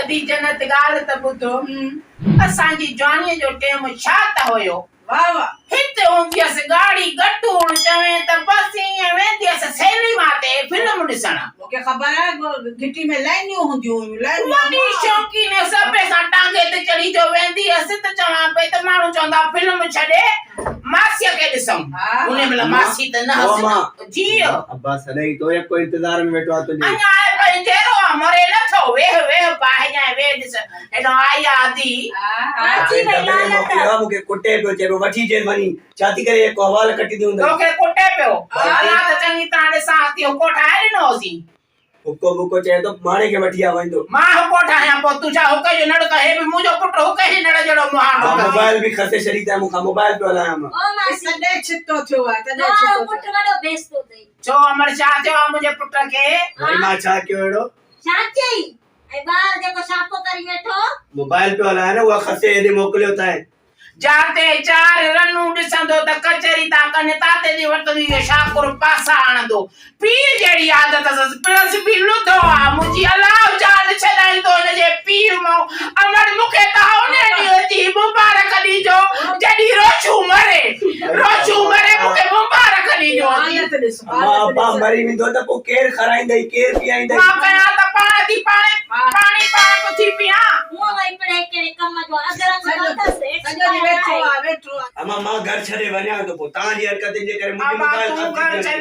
अधी जन्नत ॻाल्हि त ॿुधो असांजी जवानीअ जो टेम छा त हुयो वाह वाह हिते हूंदी हुअसि गाड़ी गटूण चवे त बस ईअं वेंदी हुअसि सहेली माते फिल्म ॾिसण मूंखे ख़बर आहे घिटी में लाइनियूं हूंदियूं हुयूं वॾी शौक़ीन सभे सां टांगे ते चढ़ी जो वेंदी हुअसि त चवां पई त माण्हू चवंदा फिल्म छॾे मासीअ खे ॾिसूं उन महिल मासी त न हस जी अब्बा सदाई तो एक को इंतजार में बैठो तुझे अञा आहे पर जहिड़ो आहे मरे नथो वेह वेह पाए जाए वेह ॾिस हेॾो आई आदी मूंखे कुटे पियो चए वठी जे वनी छाती करे को हवाल कटी दी हूंदा तोखे कुटे पियो हां त चङी तरह ॾिसां थी हुको ठाहे ॾिनो होसीं हुको बुको चए तो माणे के वठी आ वंदो मां हुको ठाहियां पोइ तू छा हुके जो नड़ त हे बि मुंहिंजो पुटु हुके जी नड़ जहिड़ो मुहाणो मोबाइल भी खसे छड़ी त मूंखा मोबाइल पे हलाया मां ओ मासी तॾे छितो थियो आहे तॾे छितो पुट वडो बेस्तो थई छो अमर छा थियो आहे मुंहिंजे पुट खे भाई मां छा कयो एड़ो छा चई ऐं ॿार जेको छापो करी वेठो मोबाइल पे हलाया न उहा खसे हेॾे मोकिलियो ताए जाते चार रनू ॾिसंदो त कचहरी ता कने ताते दी वठंदी इहो शाकुर पासा आणंदो पीउ जहिड़ी आदत अथसि प्लस बि लुधो आहे मुंहिंजी अलाव जान छॾाईंदो हिनजे पीउ मां अमर मूंखे त हुन ॾींहुं जी मुबारक ॾिजो जॾहिं रोशू मरे मूंखे मुबारक ॾिजो अब्बा मरी वेंदो त पोइ केरु खराईंदई केरु पीआईंदई मां कयां त पाण पाणी थी पियां उहो वई पड़े कहिड़े कम जो अगरंग अथसि वेठो अम्मा मां घर छॾे वञा तो पोइ तव्हांजी हरकतुनि जे करे मुंहिंजी अम्मा मोबाइल तूं घर छॾे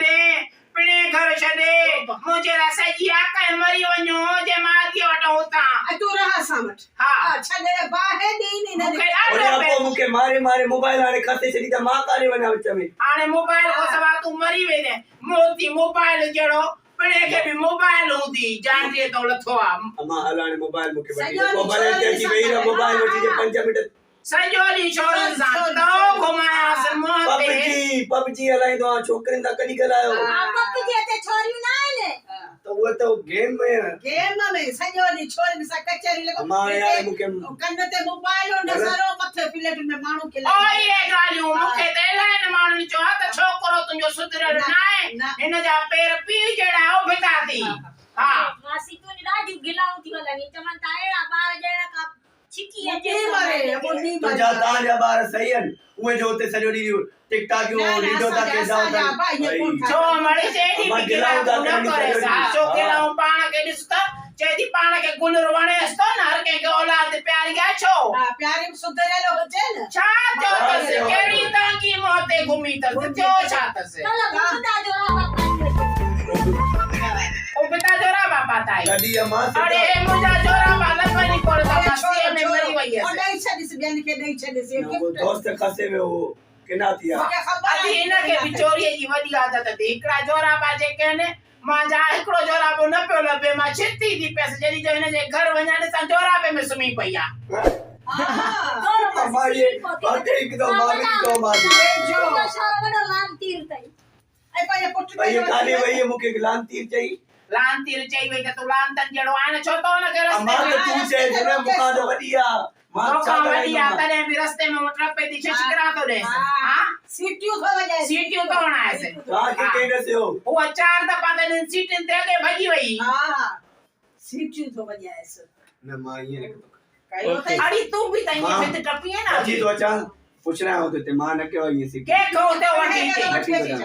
पिणे घर छॾे मुंहिंजे लाइ सॼी आकाए मरी वञो जे मां अधी वठूं उतां तूं रह असां वटि हा छॾे बाहे ॾींहुं न मूंखे ॾाढो पोइ मूंखे मारे मोबाइल हाणे खसे छॾी त मां काॾे वञा विच में हाणे मोबाइल खां सवाइ तूं मरी वेंदे मोती मोबाइल जहिड़ो पिणे खे बि मोबाइल हूंदी जांडीअ तो लथो आहे अम्मा हल हाणे मोबाइल मूंखे वठी मोबाइल ते अची वई न मोबाइल वठी जे 5 मिंट सॼो ॾींहुं छोरनि सां तो घुमायासीं मुंहं ते पबजी हलाईंदो आहे छोकिरियुनि सां कॾहिं ॻाल्हायो पप्पी जे ते छोरियूं न आहिनि त उहो त गेम में सॼो ॾींहुं छोरियुनि सां कचहरी लॻो अम्मा यार मूंखे कन ते मोबाइल नज़रो मथे प्लेट में माण्हू खे ओए ये ॻाल्हियूं मूंखे त इलाही माण्हुनि चयो आहे त छोकिरो तुंहिंजो सुधरियल न आहे हिन जा पेर पीउ जहिड़ा उभिता थी हा मासी तूं ॾाढियूं गिलाऊं थी हलनि चवनि था अहिड़ा ॿार जहिड़ा का छिकी अचे तुंहिंजा तव्हांजा ॿार सही आहिनि उहे जो उते सॼो ॾींहुं टिकटाकियूं लीडो था खेॾा छो मड़ी चेड़ी बि गिलाऊं न करे छो गिलाऊं पाण खे ॾिस त चए थी पाण खे गुलर वणेसि थो न हर कंहिंखे औलाद प्यारी आहे छो प्यारी सुधरियल हुजे न छा थियो अथसि कहिड़ी तंगी मुंहं ते घुमी अथसि थियो छा अथसि उबिता जोरा बाबा ताई कॾहिं अम्मा अरे मुंहिंजा जोरा बाबा वञी कोड़ त मस्तीअ में मरी वई ओ आहे ॾेई छॾिस ॿियनि खे ॾेई छॾिस दोस्त खसे में हो किना थिया अॼु हिनखे बि चोरीअ जी वॾी आदत अथई हिकिड़ा जोराबा जेके आहिनि मां जा हिकिड़ो जोराबो न पियो लभे मां छिती थी पियसि जॾहिं जो हिनजे घर वञा ॾिसां जोराबे में सुम्ही पई आहे अम्मा ये बाकी एकदम मामी तो मामी जो शहर वडो लाम तीर तई ऐं पंहिंजे पुट भाई काले वई मूंखे लान तीर चई लान तीर चई वई त तूं लान तन जहिड़ो आहे न छो तो न करे अम्मा तू चए जने मुका तो वडी आ मां छा वॾी आहे तॾहिं बि रस्ते में ट्रक थी छिछकरा थो ॾेसि हा सीटियूं थो वॼाए सीटियूं थो हणाएसि तव्हांखे कई ॾसियो उहा 4 दफ़ा त सीटियुनि ते अॻे भॼी वई हा सीटियूं थो वॼाएसि न मां ईअं न कयो अथई अड़ी तूं बि त ईअं फित टपीअ न अची तो अचां पुछणा हो ते मां न कयो ईअं सी के खो ते वठी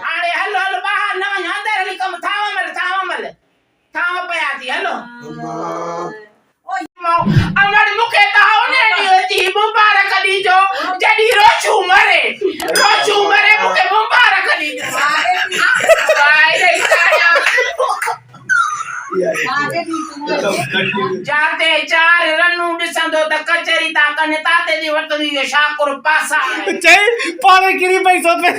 हाणे हलो हलो ॿाहिरि न वञ अंदरि हली कमु थाव मल थाव पिया थी हलो अमर मूंखे त हुन ॾींहुं जी मुबारक ॾिजो जॾहिं रोशू मरे मूंखे मुबारक ॾिजो जाते चार रनू ॾिसंदो त कचहरी ता कने ताते दी वठंदी इहो शाकुर पासा चई पाण किरी पई सोचे